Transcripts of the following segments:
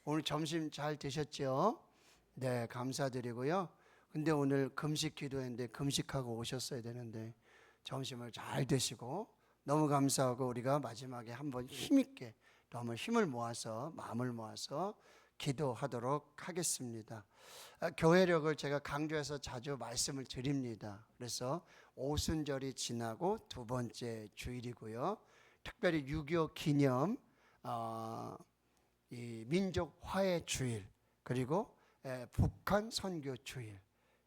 오늘 점심 잘 드셨죠? 네, 감사드리고요. 근데 오늘 금식 기도했는데 금식하고 오셨어야 되는데 점심을 잘 드시고 너무 감사하고 우리가 마지막에 한번 힘있게 또 한번 힘을 모아서 마음을 모아서 기도하도록 하겠습니다. 교회력을 제가 강조해서 자주 말씀을 드립니다. 그래서 오순절이 지나고 두 번째 주일이고요. 특별히 6.25 기념 이 민족 화해 주일, 그리고 북한 선교 주일,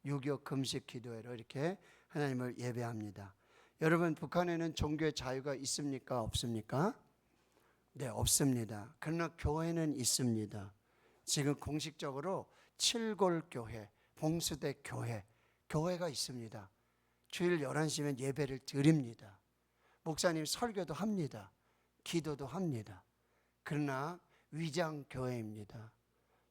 6.25 금식 기도회로 이렇게 하나님을 예배합니다. 여러분, 북한에는 종교의 자유가 있습니까? 없습니까? 네, 없습니다. 그러나 교회는 있습니다. 지금 공식적으로 칠골교회, 봉수대 교회가 있습니다. 주일 11시면 예배를 드립니다. 목사님 설교도 합니다. 기도도 합니다. 그러나 위장교회입니다.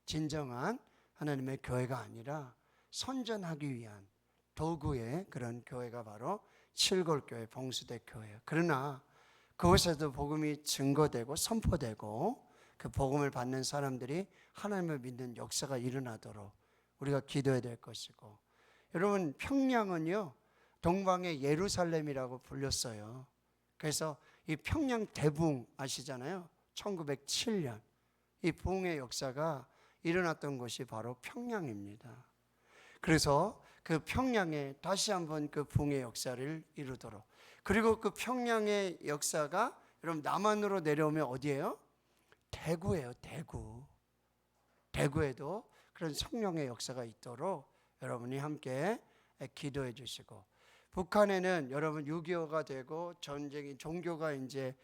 진정한 하나님의 교회가 아니라 선전하기 위한 도구의 그런 교회가 바로 칠골교회, 봉수대 교회예요. 그러나 그곳에도 복음이 증거되고 선포되고 그 복음을 받는 사람들이 하나님을 믿는 역사가 일어나도록 우리가 기도해야 될 것이고, 여러분, 평양은요 동방의 예루살렘이라고 불렸어요. 그래서 이 평양 대붕 아시잖아요. 1907년 이 부흥의 역사가 일어났던 곳이 바로 평양입니다. 그래서 그 평양에 다시 한번 그 부흥의 역사를 이루도록, 그리고 그 평양의 역사가 여러분 남한으로 내려오면 어디예요? 대구예요. 대구에도 그런 성령의 역사가 있도록 여러분이 함께 기도해 주시고, 북한에는 여러분 6.25가 되고 전쟁이 종교가 이제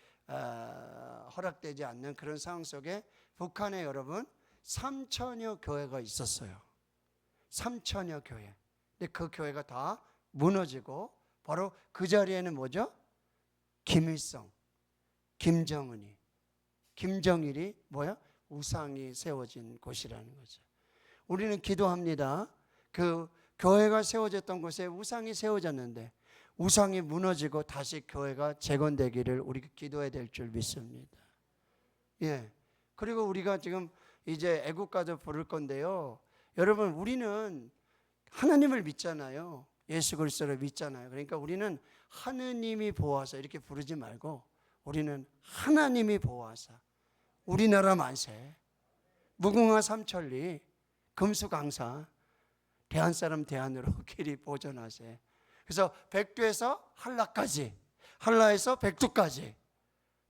허락되지 않는 그런 상황 속에 북한에 여러분 3천여 교회가 있었어요. 3천여 교회. 근데 그 교회가 다 무너지고 바로 그 자리에는 뭐죠? 김일성, 김정은이, 김정일이 뭐야? 우상이 세워진 곳이라는 거죠. 우리는 기도합니다. 그 교회가 세워졌던 곳에 우상이 세워졌는데 우상이 무너지고 다시 교회가 재건되기를 우리가 기도해야 될 줄 믿습니다. 예. 그리고 우리가 지금 이제 애국가도 부를 건데요. 여러분, 우리는 하나님을 믿잖아요. 예수 그리스도를 믿잖아요. 그러니까 우리는 하느님이 보호하사 이렇게 부르지 말고 우리는 하나님이 보호하사 우리나라 만세, 무궁화 삼천리, 금수강산, 대한사람 대한으로 길이 보존하세. 그래서 백두에서 한라까지, 한라에서 백두까지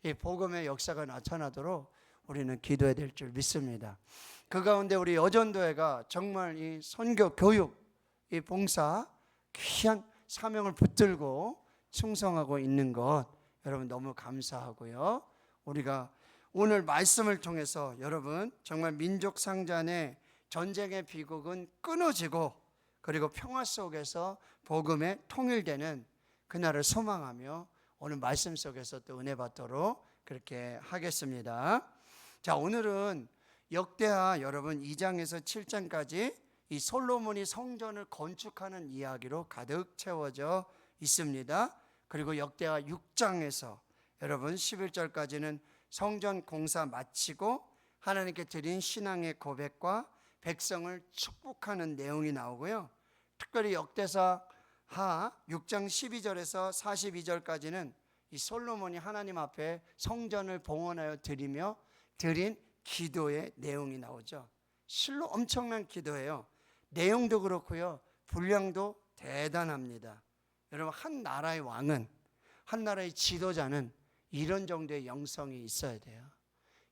이 복음의 역사가 나타나도록 우리는 기도해야 될 줄 믿습니다. 그 가운데 우리 여전도회가 정말 이 선교, 교육, 이 봉사 귀한 사명을 붙들고 충성하고 있는 것 여러분 너무 감사하고요. 우리가 오늘 말씀을 통해서 여러분 정말 민족 상잔의 전쟁의 비극은 끊어지고 그리고 평화 속에서 복음에 통일되는 그날을 소망하며 오늘 말씀 속에서 또 은혜 받도록 그렇게 하겠습니다. 자, 오늘은 역대하 여러분 2장에서 7장까지 이 솔로몬이 성전을 건축하는 이야기로 가득 채워져 있습니다. 그리고 역대하 6장에서 여러분 11절까지는 성전 공사 마치고 하나님께 드린 신앙의 고백과 백성을 축복하는 내용이 나오고요. 특별히 역대사 하 6장 12절에서 42절까지는 이 솔로몬이 하나님 앞에 성전을 봉헌하여 드리며 드린 기도의 내용이 나오죠. 실로 엄청난 기도예요. 내용도 그렇고요. 분량도 대단합니다. 여러분, 한 나라의 왕은, 한 나라의 지도자는 이런 정도의 영성이 있어야 돼요.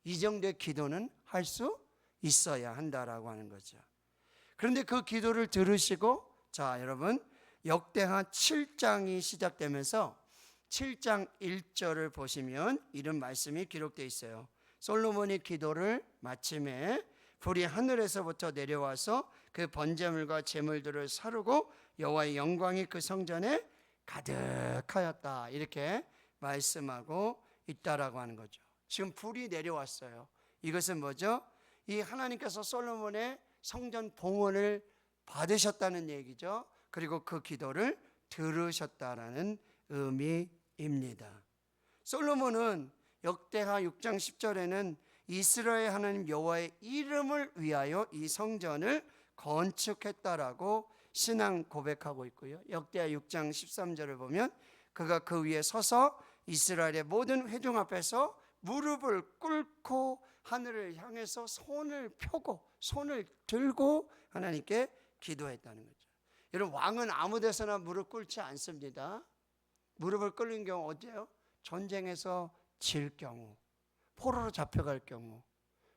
이 정도의 기도는 할 수 있어야 한다라고 하는 거죠. 그런데 그 기도를 들으시고, 자, 여러분, 역대하 7장이 시작되면서 7장 1절을 보시면 이런 말씀이 기록되어 있어요. 솔로몬이 기도를 마침에 불이 하늘에서부터 내려와서 그 번제물과 제물들을 사르고 여호와의 영광이 그 성전에 가득하였다, 이렇게 말씀하고 있다라고 하는 거죠. 지금 불이 내려왔어요. 이것은 뭐죠? 이 하나님께서 솔로몬의 성전 봉헌을 받으셨다는 얘기죠. 그리고 그 기도를 들으셨다라는 의미입니다. 솔로몬은 역대하 6장 10절에는 이스라엘 하나님 여호와의 이름을 위하여 이 성전을 건축했다라고 신앙 고백하고 있고요. 역대하 6장 13절을 보면 그가 그 위에 서서 이스라엘의 모든 회중 앞에서 무릎을 꿇고 하늘을 향해서 손을 펴고 손을 들고 하나님께 기도했다는 거죠. 여러분, 왕은 아무 데서나 무릎 꿇지 않습니다. 무릎을 꿇는 경우 어때요? 전쟁에서 질 경우, 포로로 잡혀갈 경우,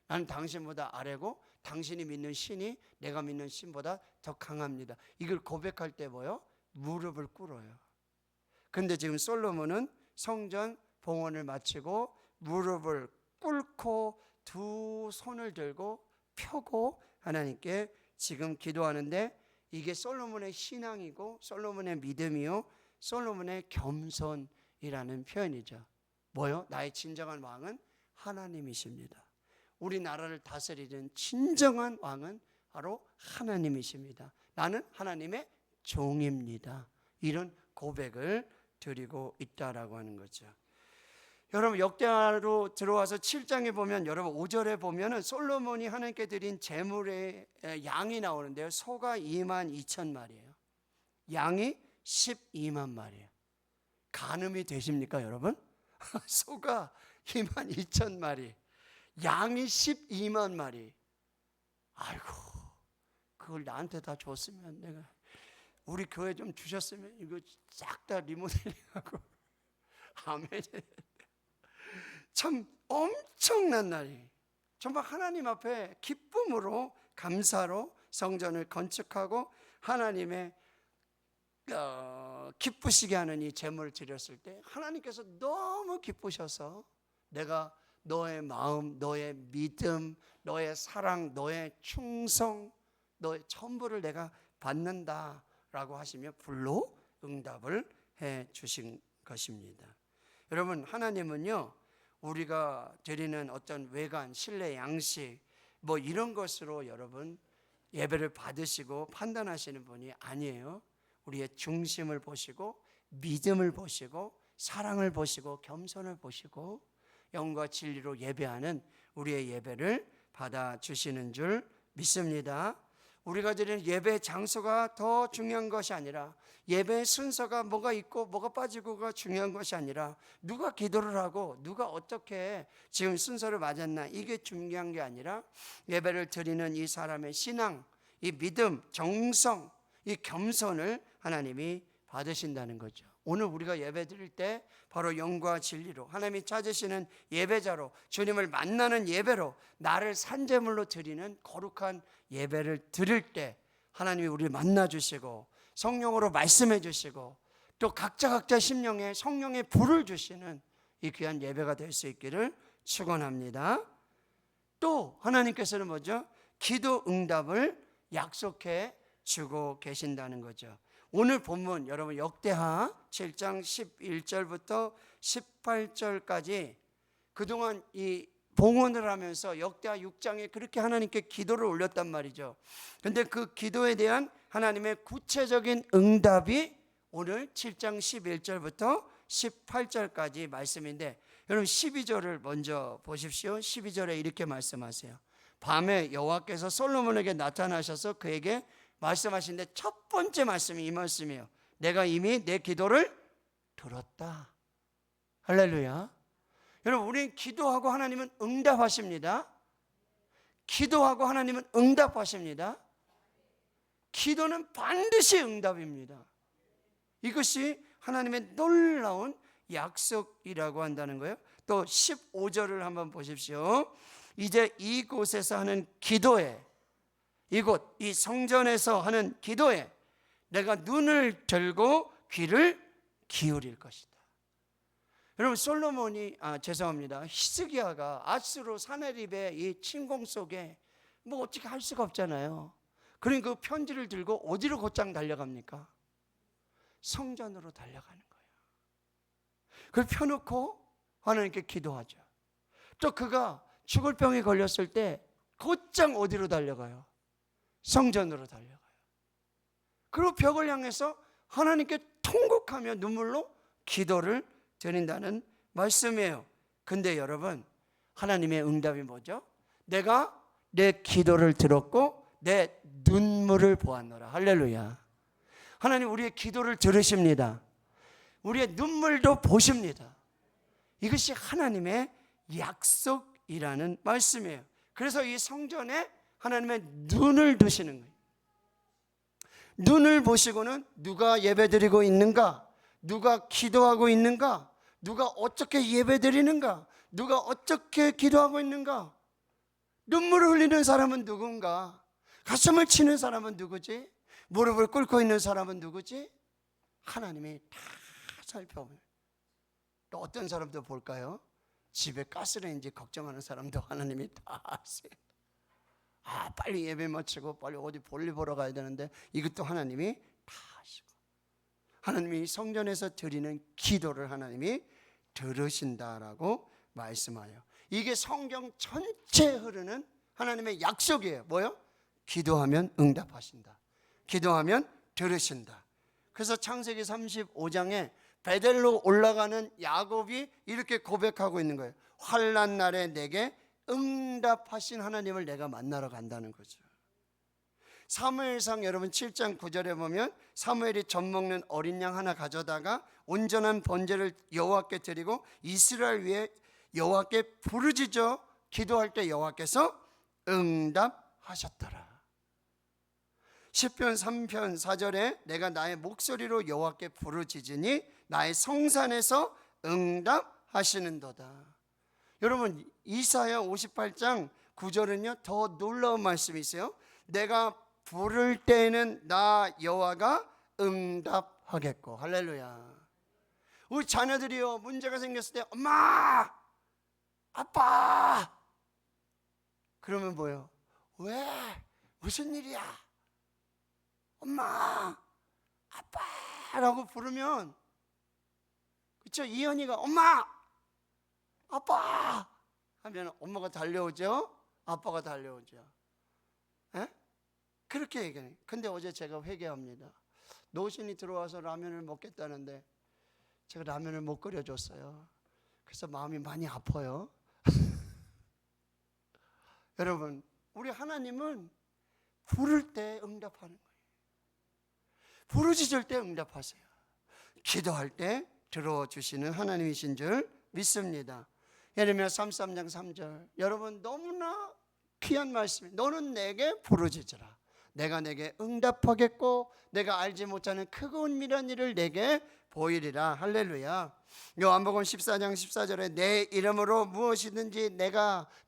나는 당신보다 아래고 당신이 믿는 신이 내가 믿는 신보다 더 강합니다. 이걸 고백할 때 뭐요? 무릎을 꿇어요. 근데 지금 솔로몬은 성전 봉헌을 마치고 무릎을 꿇고 두 손을 들고 펴고 하나님께 지금 기도하는데, 이게 솔로몬의 신앙이고 솔로몬의 믿음이요, 솔로몬의 겸손이라는 표현이죠. 뭐요? 나의 진정한 왕은 하나님이십니다. 우리나라를 다스리는 진정한 왕은 바로 하나님이십니다. 나는 하나님의 종입니다. 이런 고백을 드리고 있다라고 하는 거죠. 여러분, 역대하로 들어와서 7장에 보면, 여러분 5절에 보면은 솔로몬이 하나님께 드린 제물의 양이 나오는데요, 소가 22,000마리예요. 양이 12만 마리예요. 가늠이 되십니까 여러분? 소가 22,000마리, 양이 12만 마리. 아이고, 그걸 나한테 다 줬으면, 내가 우리 교회 좀 주셨으면 이거 싹 다 리모델링하고 아멘. 참 엄청난 날이, 정말 하나님 앞에 기쁨으로 감사로 성전을 건축하고 하나님의 기쁘시게 하는 이 제물을 드렸을 때 하나님께서 너무 기쁘셔서, 내가 너의 마음, 너의 믿음, 너의 사랑, 너의 충성, 너의 전부를 내가 받는다라고 하시며 불로 응답을 해 주신 것입니다. 여러분, 하나님은요, 우리가 드리는 어떤 외관, 신뢰, 양식 뭐 이런 것으로 여러분 예배를 받으시고 판단하시는 분이 아니에요. 우리의 중심을 보시고 믿음을 보시고 사랑을 보시고 겸손을 보시고 영과 진리로 예배하는 우리의 예배를 받아주시는 줄 믿습니다. 우리가 드리는 예배 장소가 더 중요한 것이 아니라, 예배의 순서가 뭐가 있고 뭐가 빠지고가 중요한 것이 아니라, 누가 기도를 하고 누가 어떻게 지금 순서를 맞았나, 이게 중요한 게 아니라 예배를 드리는 이 사람의 신앙, 이 믿음, 정성, 이 겸손을 하나님이 받으신다는 거죠. 오늘 우리가 예배 드릴 때 바로 영과 진리로 하나님이 찾으시는 예배자로, 주님을 만나는 예배로, 나를 산제물로 드리는 거룩한 예배를 드릴 때 하나님이 우리를 만나주시고 성령으로 말씀해 주시고 또 각자 심령에 성령의 불을 주시는 이 귀한 예배가 될 수 있기를 축원합니다. 또 하나님께서는 뭐죠? 기도 응답을 약속해 주고 계신다는 거죠. 오늘 본문 여러분 역대하 7장 11절부터 18절까지 그동안 이 봉헌을 하면서 역대하 6장에 그렇게 하나님께 기도를 올렸단 말이죠. 그런데 그 기도에 대한 하나님의 구체적인 응답이 오늘 7장 11절부터 18절까지 말씀인데, 여러분 12절을 먼저 보십시오. 12절에 이렇게 말씀하세요. 밤에 여호와께서 솔로몬에게 나타나셔서 그에게 말씀하시는데, 첫 번째 말씀이 이 말씀이에요. 내가 이미 내 기도를 들었다. 할렐루야. 여러분, 우리는 기도하고 하나님은 응답하십니다. 기도하고 하나님은 응답하십니다. 기도는 반드시 응답입니다. 이것이 하나님의 놀라운 약속이라고 한다는 거예요. 또 15절을 한번 보십시오. 이제 이곳에서 하는 기도에, 이곳 이 성전에서 하는 기도에 내가 눈을 들고 귀를 기울일 것이다. 여러분, 솔로몬이 히스기야가 아수르 사네립의 이 침공 속에 뭐 어떻게 할 수가 없잖아요. 그러니까 그 편지를 들고 어디로 곧장 달려갑니까? 성전으로 달려가는 거예요. 그걸 펴놓고 하나님께 기도하죠. 또 그가 죽을 병에 걸렸을 때 곧장 어디로 달려가요? 성전으로 달려가요. 그리고 벽을 향해서 하나님께 통곡하며 눈물로 기도를 드린다는 말씀이에요. 근데 여러분, 하나님의 응답이 뭐죠? 내가 내 기도를 들었고 내 눈물을 보았노라. 할렐루야. 하나님 우리의 기도를 들으십니다. 우리의 눈물도 보십니다. 이것이 하나님의 약속이라는 말씀이에요. 그래서 이 성전에 하나님의 눈을 두시는 거예요. 눈을 보시고는 누가 예배드리고 있는가, 누가 기도하고 있는가, 누가 어떻게 예배드리는가, 누가 어떻게 기도하고 있는가, 눈물을 흘리는 사람은 누군가, 가슴을 치는 사람은 누구지, 무릎을 꿇고 있는 사람은 누구지? 하나님이 다 살펴보면. 또 어떤 사람도 볼까요? 집에 가스레인지 걱정하는 사람도 하나님이 다 아세요. 빨리 예배 마치고 빨리 어디 볼일 보러 가야 되는데 이것도 하나님이 다 하시고, 하나님이 성전에서 드리는 기도를 하나님이 들으신다라고 말씀하여, 이게 성경 전체에 흐르는 하나님의 약속이에요. 뭐요? 기도하면 응답하신다, 기도하면 들으신다. 그래서 창세기 35장에 베델로 올라가는 야곱이 이렇게 고백하고 있는 거예요. 환난 날에 내게 응답하신 하나님을 내가 만나러 간다는 거죠. 사무엘상 여러분 7장 9절에 보면 사무엘이 젖 먹는 어린 양 하나 가져다가 온전한 번제를 여호와께 드리고 이스라엘 위에 여호와께 부르짖어 기도할 때 여호와께서 응답하셨더라. 시편 3편 4절에 내가 나의 목소리로 여호와께 부르짖으니 나의 성산에서 응답하시는도다. 여러분 이사야 58장 9절은요 더 놀라운 말씀이 있어요. 내가 부를 때에는 나 여호와가 응답하겠고. 할렐루야. 우리 자녀들이요 문제가 생겼을 때 엄마 아빠 그러면 뭐예요? 왜? 무슨 일이야? 엄마 아빠라고 부르면, 그렇죠? 이현이가 엄마 아빠 하면 엄마가 달려오죠, 아빠가 달려오죠. 에? 그렇게 얘기해요. 근데 어제 제가 회개합니다. 노신이 들어와서 라면을 먹겠다는데 제가 라면을 못 끓여줬어요. 그래서 마음이 많이 아파요. 여러분 우리 하나님은 부를 때 응답하는 거예요. 부르짖을 때 응답하세요. 기도할 때 들어주시는 하나님이신 줄 믿습니다. 예레미야 33장 3절, 여러분 너무나 귀한 말씀이에요. 너는 내게 부르짖으라. 내가 내게 응답하겠고 내가 알지 못하는 크고 은밀한 일을 내게 보이리라. 할렐루야. 요한복음 14장 14절에 내 이름으로 무엇이든지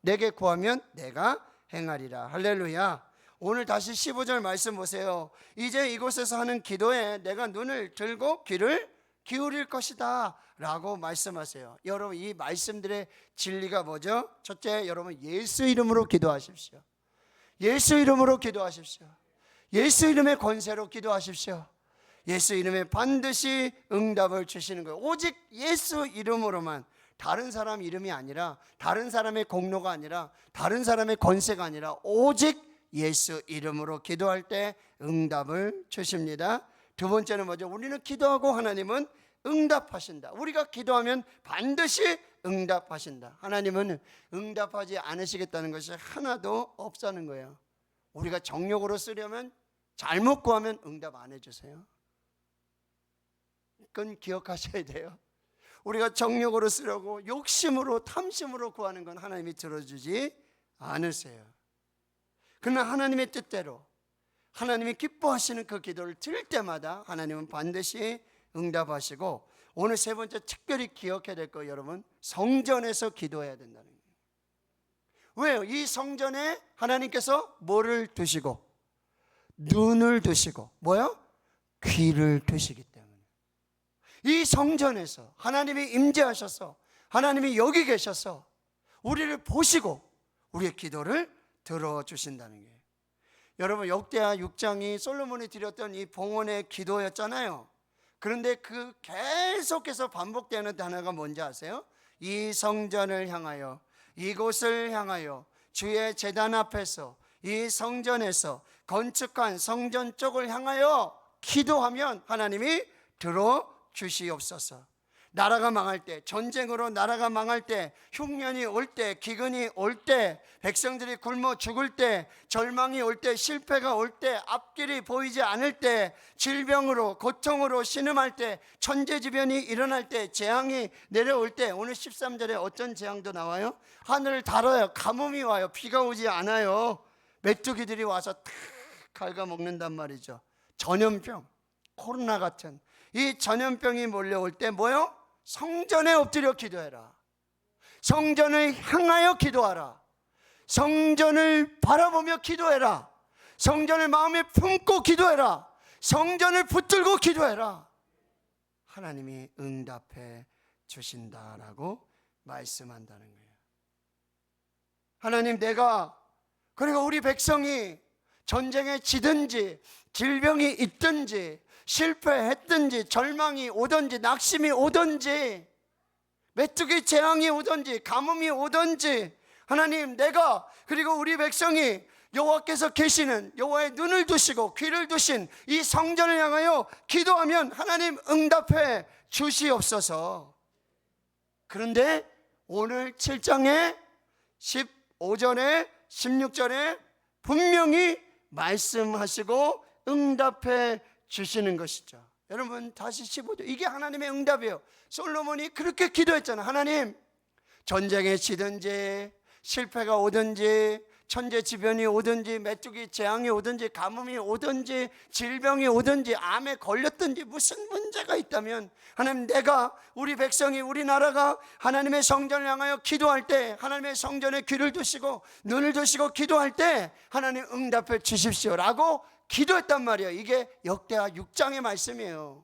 내게 구하면 내가 행하리라. 할렐루야. 오늘 다시 15절 말씀 보세요. 이제 이곳에서 하는 기도에 내가 눈을 들고 귀를 기울일 것이다 라고 말씀하세요. 여러분 이 말씀들의 진리가 뭐죠? 첫째, 여러분 예수 이름으로 기도하십시오. 예수 이름으로 기도하십시오. 예수 이름의 권세로 기도하십시오. 예수 이름에 반드시 응답을 주시는 거예요. 오직 예수 이름으로만, 다른 사람 이름이 아니라, 다른 사람의 공로가 아니라, 다른 사람의 권세가 아니라 오직 예수 이름으로 기도할 때 응답을 주십니다. 두 번째는 뭐죠? 우리는 기도하고 하나님은 응답하신다. 우리가 기도하면 반드시 응답하신다. 하나님은 응답하지 않으시겠다는 것이 하나도 없다는 거예요. 우리가 정욕으로 쓰려면, 잘못 구하면 응답 안 해주세요. 그건 기억하셔야 돼요. 우리가 정욕으로 쓰려고 욕심으로 탐심으로 구하는 건 하나님이 들어주지 않으세요. 그러나 하나님의 뜻대로 하나님이 기뻐하시는 그 기도를 드릴 때마다 하나님은 반드시 응답하시고, 오늘 세 번째 특별히 기억해야 될 거, 여러분 성전에서 기도해야 된다는 거예요. 왜요? 이 성전에 하나님께서 뭐를 두시고, 눈을 두시고, 뭐요? 귀를 두시기 때문에 이 성전에서 하나님이 임재하셔서, 하나님이 여기 계셔서 우리를 보시고 우리의 기도를 들어주신다는 거예요. 여러분 역대하 6장이 솔로몬이 드렸던 이 봉헌의 기도였잖아요. 그런데 그 계속해서 반복되는 단어가 뭔지 아세요? 이 성전을 향하여, 이곳을 향하여, 주의 제단 앞에서, 이 성전에서 건축한 성전 쪽을 향하여 기도하면 하나님이 들어주시옵소서. 나라가 망할 때, 전쟁으로 나라가 망할 때, 흉년이 올 때, 기근이 올 때, 백성들이 굶어 죽을 때, 절망이 올 때, 실패가 올 때, 앞길이 보이지 않을 때, 질병으로 고통으로 신음할 때, 천재지변이 일어날 때, 재앙이 내려올 때, 오늘 13절에 어떤 재앙도 나와요? 하늘을 달아요. 가뭄이 와요. 비가 오지 않아요. 메뚜기들이 와서 탁 갉아먹는단 말이죠. 전염병, 코로나 같은 이 전염병이 몰려올 때 뭐요? 성전에 엎드려 기도해라. 성전을 향하여 기도하라. 성전을 바라보며 기도해라. 성전을 마음에 품고 기도해라. 성전을 붙들고 기도해라. 하나님이 응답해 주신다라고 말씀한다는 거예요. 하나님, 내가 그리고 우리 백성이 전쟁에 지든지 질병이 있든지 실패했든지 절망이 오든지 낙심이 오든지 메뚜기 재앙이 오든지 가뭄이 오든지, 하나님, 내가 그리고 우리 백성이 여호와께서 계시는, 여호와의 눈을 두시고 귀를 두신 이 성전을 향하여 기도하면 하나님 응답해 주시옵소서. 그런데 오늘 7장에 15절에 16절에 분명히 말씀하시고 응답해 주시는 것이죠. 여러분, 다시 15절, 이게 하나님의 응답이에요. 솔로몬이 그렇게 기도했잖아요. 하나님, 전쟁에 지든지 실패가 오든지 천재지변이 오든지 메뚜기 재앙이 오든지 가뭄이 오든지 질병이 오든지 암에 걸렸든지 무슨 문제가 있다면, 하나님, 내가 우리 백성이 우리 나라가 하나님의 성전을 향하여 기도할 때, 하나님의 성전에 귀를 두시고 눈을 두시고 기도할 때 하나님 응답해 주십시오라고 기도했단 말이에요. 이게 역대하 6장의 말씀이에요.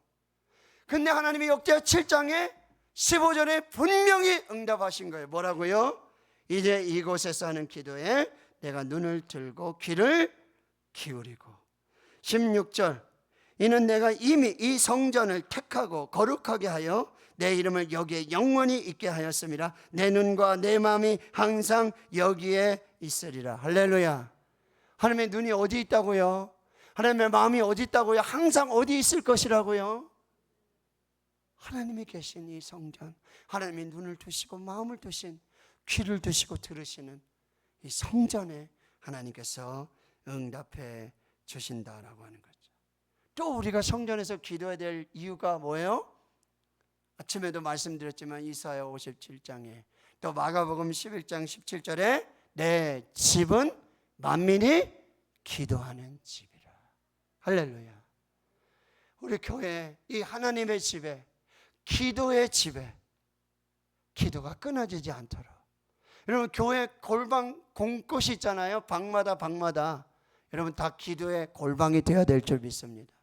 근데 하나님이 역대하 7장에 15절에 분명히 응답하신 거예요. 뭐라고요? 이제 이곳에서 하는 기도에 내가 눈을 들고 귀를 기울이고, 16절, 이는 내가 이미 이 성전을 택하고 거룩하게 하여 내 이름을 여기에 영원히 있게 하였음이라. 내 눈과 내 마음이 항상 여기에 있으리라. 할렐루야. 하나님의 눈이 어디 있다고요? 하나님의 마음이 어디 있다고요? 항상 어디 있을 것이라고요? 하나님이 계신 이 성전, 하나님이 눈을 두시고 마음을 두신, 귀를 두시고 들으시는 이 성전에 하나님께서 응답해 주신다라고 하는 거죠. 또 우리가 성전에서 기도해야 될 이유가 뭐예요? 아침에도 말씀드렸지만 이사야 57장에, 또 마가복음 11장 17절에 내 집은 만민이 기도하는 집이라. 할렐루야. 우리 교회, 이 하나님의 집에, 기도의 집에 기도가 끊어지지 않도록, 여러분, 교회 골방 공꽃이 있잖아요. 방마다 여러분 다 기도의 골방이 되어야 될 줄 믿습니다.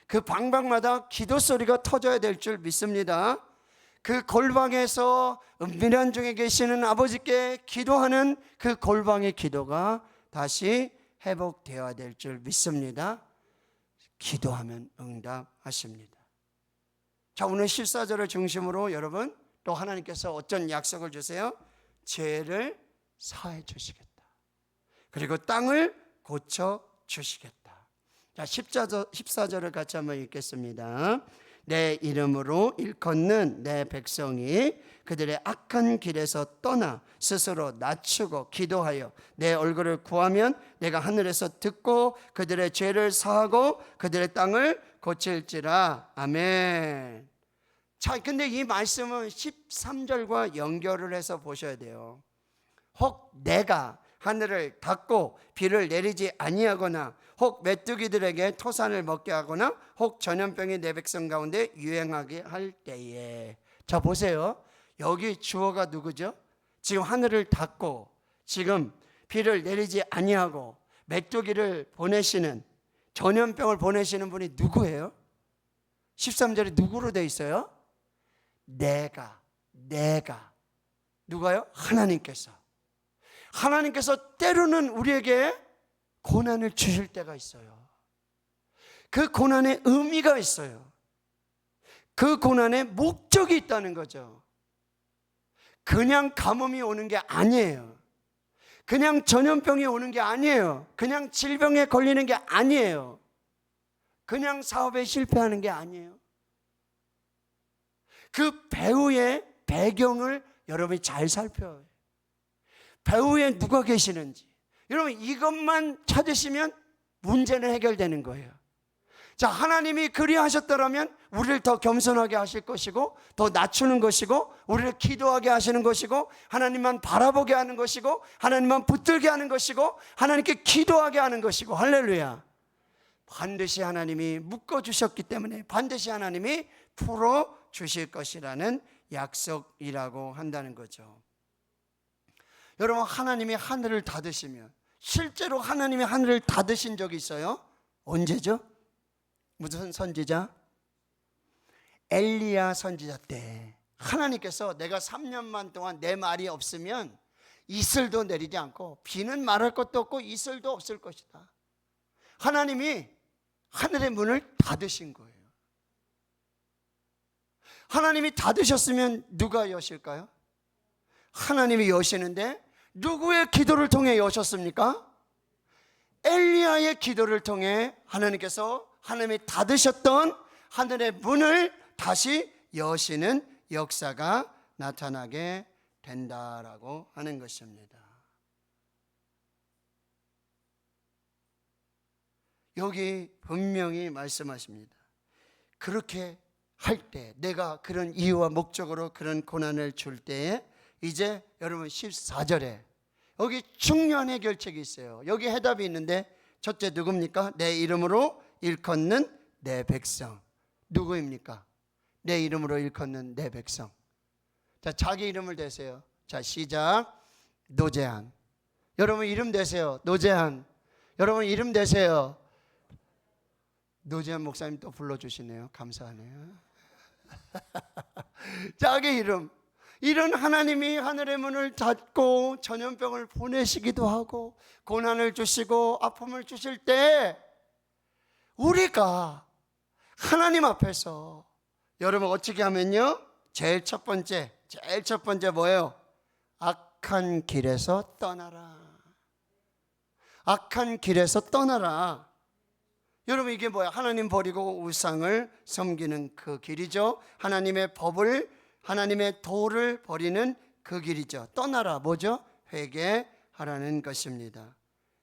그 방방마다 기도 소리가 터져야 될 줄 믿습니다. 그 골방에서 은밀한 중에 계시는 아버지께 기도하는 그 골방의 기도가 다시 회복되어야 될 줄 믿습니다. 기도하면 응답하십니다. 자, 오늘 14절을 중심으로 여러분, 또 하나님께서 어떤 약속을 주세요? 죄를 사해 주시겠다. 그리고 땅을 고쳐 주시겠다. 자, 14절을 같이 한번 읽겠습니다. 내 이름으로 일컫는 내 백성이 그들의 악한 길에서 떠나 스스로 낮추고 기도하여 내 얼굴을 구하면 내가 하늘에서 듣고 그들의 죄를 사하고 그들의 땅을 고칠지라. 아멘. 자, 근데 이 말씀은 13절과 연결을 해서 보셔야 돼요. 혹 내가 하늘을 닫고 비를 내리지 아니하거나, 혹 메뚜기들에게 토산을 먹게 하거나, 혹 전염병이 내 백성 가운데 유행하게 할 때에. 자, 보세요. 여기 주어가 누구죠? 지금 하늘을 닫고 지금 비를 내리지 아니하고 메뚜기를 보내시는, 전염병을 보내시는 분이 누구예요? 13절에 누구로 돼 있어요? 내가. 누가요? 하나님께서 때로는 우리에게 고난을 주실 때가 있어요. 그 고난에 의미가 있어요. 그 고난에 목적이 있다는 거죠. 그냥 가뭄이 오는 게 아니에요. 그냥 전염병이 오는 게 아니에요. 그냥 질병에 걸리는 게 아니에요. 그냥 사업에 실패하는 게 아니에요. 그 배우의 배경을 여러분이 잘 살펴야 해요. 배우에 누가 계시는지. 여러분 이것만 찾으시면 문제는 해결되는 거예요. 자, 하나님이 그리하셨더라면 우리를 더 겸손하게 하실 것이고, 더 낮추는 것이고, 우리를 기도하게 하시는 것이고, 하나님만 바라보게 하는 것이고, 하나님만 붙들게 하는 것이고, 하나님께 기도하게 하는 것이고. 할렐루야. 반드시 하나님이 묶어주셨기 때문에 반드시 하나님이 풀어주실 것이라는 약속이라고 한다는 거죠. 여러분, 하나님이 하늘을 닫으시면, 실제로 하나님이 하늘을 닫으신 적이 있어요? 언제죠? 무슨 선지자? 엘리야 선지자 때 하나님께서 내가 3년만 동안 내 말이 없으면 이슬도 내리지 않고 비는 말할 것도 없고 이슬도 없을 것이다. 하나님이 하늘의 문을 닫으신 거예요. 하나님이 닫으셨으면 누가 여실까요? 하나님이 여시는데 누구의 기도를 통해 여셨습니까? 엘리야의 기도를 통해 하나님께서 하나님이 닫으셨던 하늘의 문을 다시 여시는 역사가 나타나게 된다라고 하는 것입니다. 여기 분명히 말씀하십니다. 그렇게 할 때, 내가 그런 이유와 목적으로 그런 고난을 줄 때에, 이제 여러분 14절에 여기 중요한 해결책이 있어요. 여기 해답이 있는데, 첫째 누굽니까? 내 이름으로 일컫는 내 백성. 누구입니까? 내 이름으로 일컫는 내 백성. 자, 자기 이름을 대세요. 자, 시작. 노재한. 여러분 이름 대세요. 노재한. 여러분 이름 대세요. 노재한 목사님 또 불러주시네요. 감사하네요. 자기 이름. 이런 하나님이 하늘의 문을 닫고 전염병을 보내시기도 하고 고난을 주시고 아픔을 주실 때, 우리가 하나님 앞에서 여러분 어떻게 하면요? 제일 첫 번째 뭐예요? 악한 길에서 떠나라. 악한 길에서 떠나라. 여러분 이게 뭐야? 하나님 버리고 우상을 섬기는 그 길이죠. 하나님의 법을, 하나님의 도를 버리는 그 길이죠. 떠나라. 뭐죠? 회개하라는 것입니다.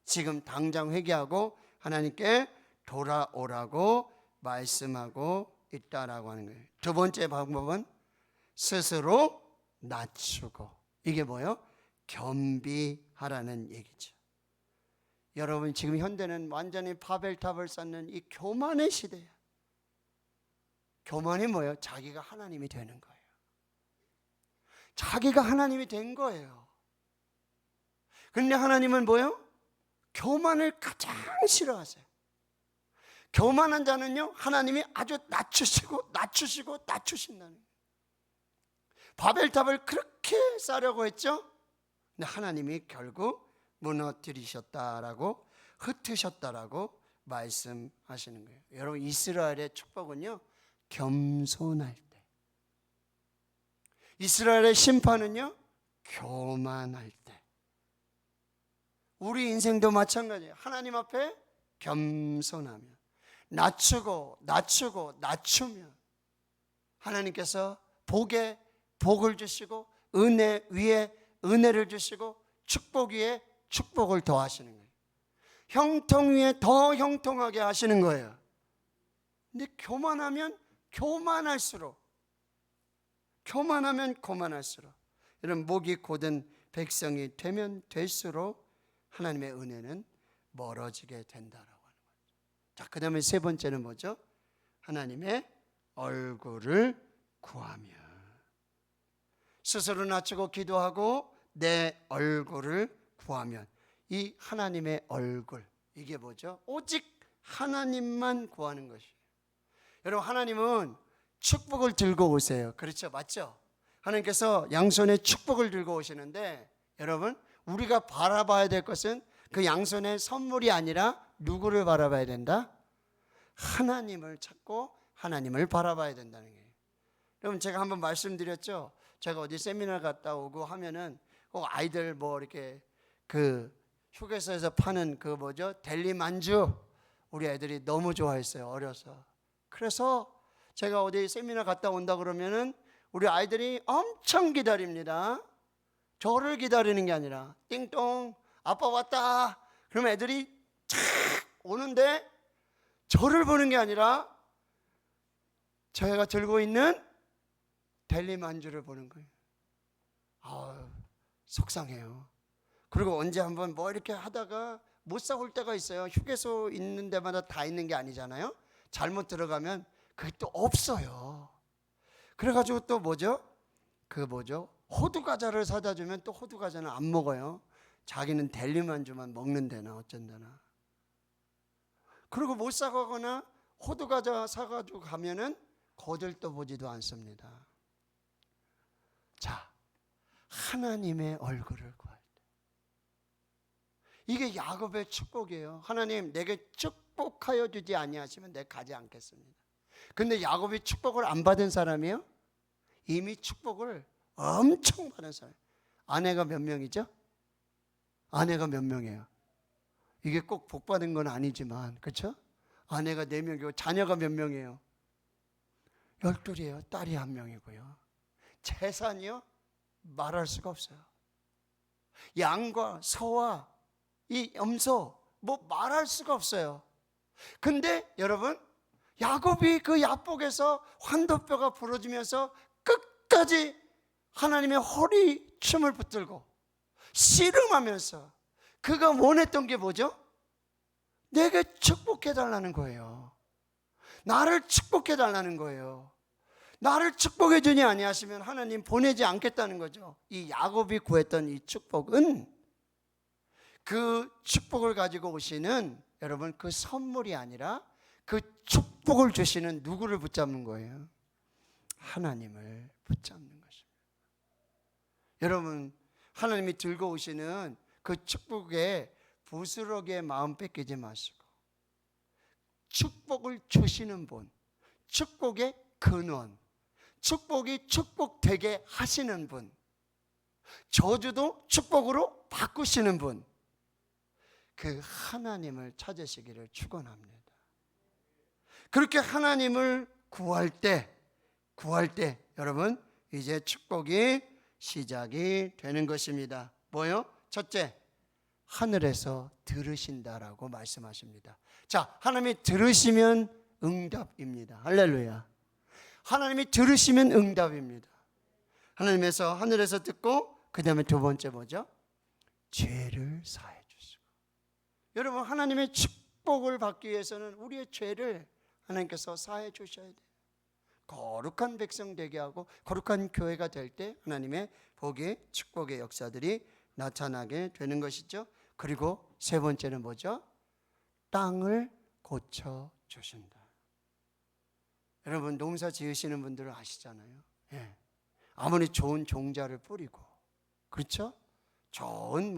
지금 당장 회개하고 하나님께 돌아오라고 말씀하고 있다라고 하는 거예요. 두 번째 방법은 스스로 낮추고. 이게 뭐예요? 겸비하라는 얘기죠. 여러분 지금 현대는 완전히 바벨탑을 쌓는 이 교만의 시대예요. 교만이 뭐예요? 자기가 하나님이 되는 거예요. 자기가 하나님이 된 거예요. 그런데 하나님은 뭐예요? 교만을 가장 싫어하세요. 교만한 자는요, 하나님이 아주 낮추신다는 거예요. 바벨탑을 그렇게 쌓으려고 했죠? 근데 하나님이 결국 무너뜨리셨다라고, 흩으셨다라고 말씀하시는 거예요. 여러분 이스라엘의 축복은요, 겸손할 때. 이스라엘의 심판은요, 교만할 때. 우리 인생도 마찬가지예요. 하나님 앞에 겸손하면, 낮추면 하나님께서 복에 복을 주시고 은혜 위에 은혜를 주시고 축복 위에 축복을 더하시는 거예요. 형통 위에 더 형통하게 하시는 거예요. 근데 교만하면 교만할수록 이런 목이 곧은 백성이 되면 될수록 하나님의 은혜는 멀어지게 된다라고 하는 거죠. 자, 그 다음에 세 번째는 뭐죠? 하나님의 얼굴을 구하며. 스스로 낮추고 기도하고 내 얼굴을 구하면, 이 하나님의 얼굴, 이게 뭐죠? 오직 하나님만 구하는 것이에요. 여러분 하나님은 축복을 들고 오세요. 그렇죠? 맞죠? 하나님께서 양손에 축복을 들고 오시는데, 여러분 우리가 바라봐야 될 것은 그 양손의 선물이 아니라 누구를 바라봐야 된다? 하나님을 찾고 하나님을 바라봐야 된다는 거예요. 여러분 제가 한번 말씀드렸죠? 제가 어디 세미나 갔다 오고 하면은 꼭 아이들 뭐 이렇게 그 휴게소에서 파는 그 뭐죠? 델리 만주, 우리 애들이 너무 좋아했어요, 어려서. 그래서 제가 어디 세미나 갔다 온다 그러면은 우리 아이들이 엄청 기다립니다. 저를 기다리는 게 아니라 띵동 아빠 왔다 그러면 애들이 착 오는데 저를 보는 게 아니라 저희가 들고 있는 델리만주를 보는 거예요. 속상해요. 그리고 언제 한번 뭐 이렇게 하다가 못 사올 때가 있어요. 휴게소 있는 데마다 다 있는 게 아니잖아요. 잘못 들어가면 그게 또 없어요. 그래가지고 또 호두 과자를 사다 주면 또 호두 과자는 안 먹어요. 자기는 델리만주만 먹는 데나 어쩐다나. 그리고 못 사가거나 호두 과자 사가지고 가면은 거들떠보지도 않습니다. 자, 하나님의 얼굴을 구할 때, 이게 야곱의 축복이에요. 하나님 내게 축복하여 주지 아니하시면 내가 가지 않겠습니다. 근데 야곱이 축복을 안 받은 사람이요? 이미 축복을 엄청 받은 사람. 아내가 몇 명이죠? 아내가 몇 명이에요? 이게 꼭 복 받은 건 아니지만, 그렇죠? 아내가 4명이고 자녀가 몇 명이에요? 12이에요. 딸이 1명이고요. 재산이요? 말할 수가 없어요. 양과 소와 이 염소 뭐 말할 수가 없어요. 근데 여러분, 야곱이 그 야복에서 환도뼈가 부러지면서 끝까지 하나님의 허리춤을 붙들고 씨름하면서 그가 원했던 게 뭐죠? 내게 축복해달라는 거예요. 나를 축복해달라는 거예요. 나를 축복해 주니 아니하시면 하나님 보내지 않겠다는 거죠. 이 야곱이 구했던 이 축복은, 그 축복을 가지고 오시는 여러분 그 선물이 아니라 그 축복을 주시는 누구를 붙잡는 거예요? 하나님을 붙잡는 것입니다. 여러분, 하나님이 들고 오시는 그 축복에 부스러기의 마음 뺏기지 마시고, 축복을 주시는 분, 축복의 근원, 축복이 축복되게 하시는 분, 저주도 축복으로 바꾸시는 분, 그 하나님을 찾으시기를 축원합니다. 그렇게 하나님을 구할 때 여러분 이제 축복이 시작이 되는 것입니다. 뭐요? 첫째, 하늘에서 들으신다라고 말씀하십니다. 자, 하나님이 들으시면 응답입니다. 할렐루야. 하나님이 들으시면 응답입니다. 하늘에서 듣고, 그 다음에 두 번째 뭐죠? 죄를 사해 주시고. 여러분, 하나님의 축복을 받기 위해서는 우리의 죄를 하나님께서 사해 주셔야 돼요. 거룩한 백성 되게 하고 거룩한 교회가 될 때 하나님의 복의 축복의 역사들이 나타나게 되는 것이죠. 그리고 세 번째는 뭐죠? 땅을 고쳐 주신다. 여러분, 농사 지으시는 분들은 아시잖아요. 예. 아무리 좋은 종자를 뿌리고, 그렇죠? 좋은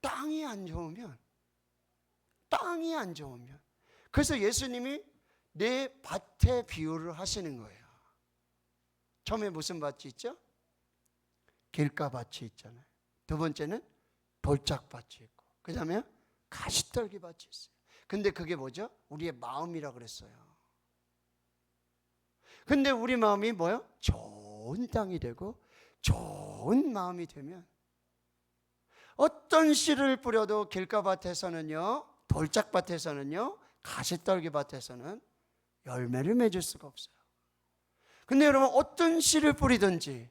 땅이 안 좋으면, 그래서 예수님이 내 밭의 비유를 하시는 거예요. 처음에 무슨 밭이 있죠? 길가밭이 있잖아요. 두 번째는 돌짝밭이 있고, 그 다음에 가시떨기밭이 있어요. 근데 그게 뭐죠? 우리의 마음이라 그랬어요. 근데 우리 마음이 뭐요? 좋은 땅이 되고 좋은 마음이 되면 어떤 씨를 뿌려도 길가밭에서는요, 돌짝밭에서는요, 가시떨기밭에서는 열매를 맺을 수가 없어요. 근데 여러분, 어떤 씨를 뿌리든지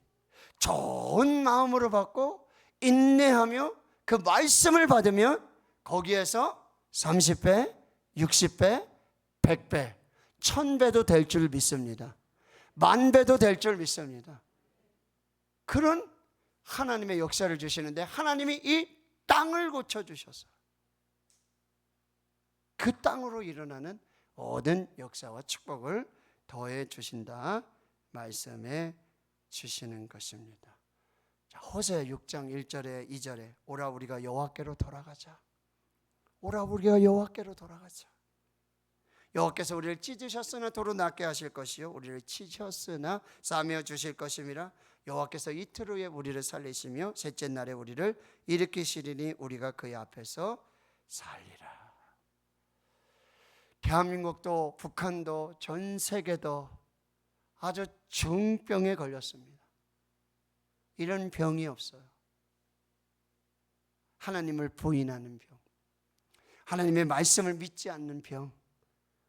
좋은 마음으로 받고 인내하며 그 말씀을 받으면 거기에서 30배, 60배, 100배, 1000배도 될 줄 믿습니다. 10,000배도 될 줄 믿습니다. 그런 하나님의 역사를 주시는데, 하나님이 이 땅을 고쳐주셔서 그 땅으로 일어나는 모든 역사와 축복을 더해 주신다 말씀해 주시는 것입니다. 자, 호세 6장 1절에 2절에 오라 우리가 여호와께로 돌아가자. 오라 우리가 여호와께로 돌아가자. 여호와께서 우리를 찢으셨으나 도로 낫게 하실 것이요 우리를 치셨으나 싸매어 주실 것임이라. 여호와께서 이틀 후에 우리를 살리시며 셋째 날에 우리를 일으키시리니 우리가 그의 앞에서 살리라. 대한민국도 북한도 전 세계도 아주 중병에 걸렸습니다. 이런 병이 없어요. 하나님을 부인하는 병, 하나님의 말씀을 믿지 않는 병,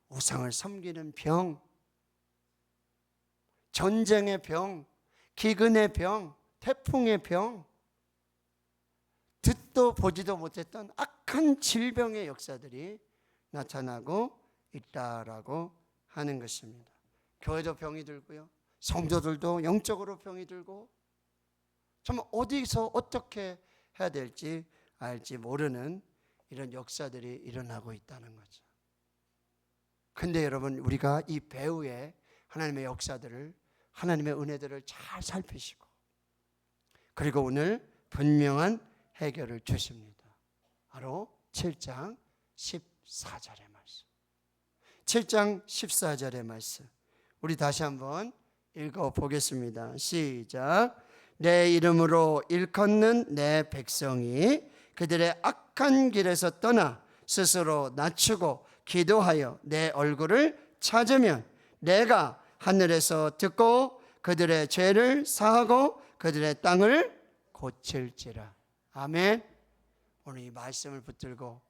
우상을 섬기는 병, 전쟁의 병, 기근의 병, 태풍의 병, 듣도 보지도 못했던 악한 질병의 역사들이 나타나고 있다라고 하는 것입니다. 교회도 병이 들고요, 성도들도 영적으로 병이 들고, 정말 어디서 어떻게 해야 될지 알지 모르는 이런 역사들이 일어나고 있다는 거죠. 근데 여러분, 우리가 이 배후에 하나님의 역사들을, 하나님의 은혜들을 잘 살피시고, 그리고 오늘 분명한 해결을 주십니다. 바로 7장 14절의 말씀. 7장 14절의 말씀, 우리 다시 한번 읽어보겠습니다. 시작. 내 이름으로 일컫는 내 백성이 그들의 악한 길에서 떠나 스스로 낮추고 기도하여 내 얼굴을 찾으면 내가 하늘에서 듣고 그들의 죄를 사하고 그들의 땅을 고칠지라. 아멘. 오늘 이 말씀을 붙들고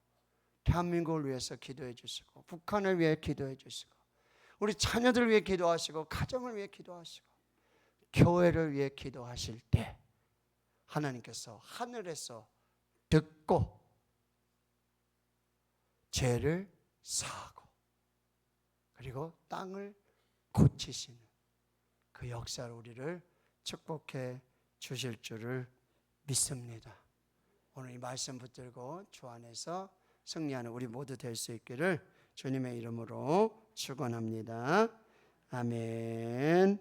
대한민국을 위해서 기도해 주시고, 북한을 위해 기도해 주시고, 우리 자녀들 위해 기도하시고, 가정을 위해 기도하시고, 교회를 위해 기도하실 때 하나님께서 하늘에서 듣고 죄를 사하고 그리고 땅을 고치시는 그 역사로 우리를 축복해 주실 줄을 믿습니다. 오늘 이 말씀 붙들고 주 안에서 승리하는 우리 모두 될 수 있기를 주님의 이름으로 축원합니다. 아멘.